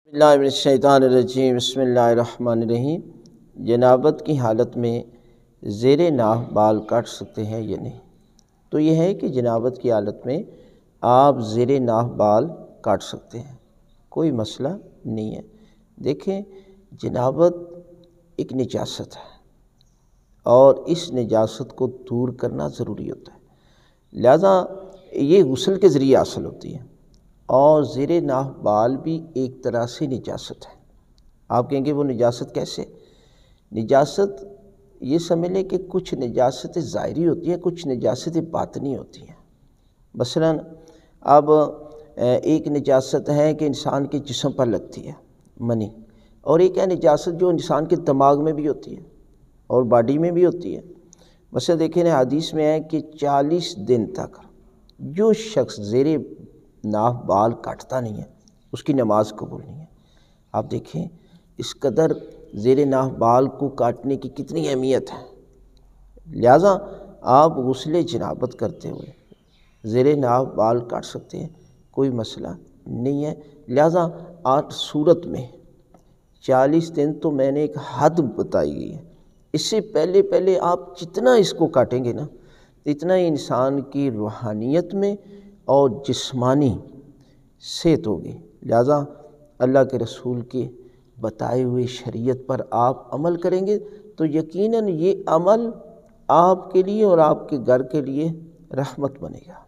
بسم اللہ من الشیطان الرجیم، بسم اللہ الرحمن الرحیم۔ جنابت کی حالت میں زیر ناف بال کاٹ سکتے ہیں یا نہیں؟ تو یہ ہے کہ جنابت کی حالت میں آپ زیر ناف بال کاٹ سکتے ہیں، کوئی مسئلہ نہیں ہے۔ دیکھیں، جنابت ایک نجاست ہے اور اس نجاست کو دور کرنا ضروری ہوتا ہے، لہذا یہ غسل کے ذریعے حاصل ہوتی ہے۔ اور زیر ناف بال بھی ایک طرح سے نجاست ہے۔ آپ کہیں گے وہ نجاست کیسے؟ نجاست یہ سمجھ لیں کہ کچھ نجاست ظاہری ہوتی ہیں، کچھ نجاست باطنی ہوتی ہیں۔ مثلا اب ایک نجاست ہے کہ انسان کے جسم پر لگتی ہے، منی، اور ایک ہے نجاست جو انسان کے دماغ میں بھی ہوتی ہے اور باڈی میں بھی ہوتی ہے۔ مثلا دیکھیں حدیث میں ہے کہ 40 دن تک جو شخص زیر ناف بال کاٹتا نہیں ہے اس کی نماز قبول نہیں ہے۔ آپ دیکھیں اس قدر زیر ناف بال کو کاٹنے کی کتنی اہمیت ہے، لہذا آپ غسل جنابت کرتے ہوئے زیر ناف بال کاٹ سکتے ہیں، کوئی مسئلہ نہیں ہے۔ لہذا 8 صورت میں 40 دن تو میں نے ایک حد بتائی گئی ہے، اس سے پہلے آپ جتنا اس کو کاٹیں گے نا، اتنا ہی انسان کی روحانیت میں اور جسمانی صحت ہوگی۔ لہذا اللہ کے رسول کے بتائے ہوئے شریعت پر آپ عمل کریں گے تو یقیناً یہ عمل آپ کے لیے اور آپ کے گھر کے لیے رحمت بنے گا۔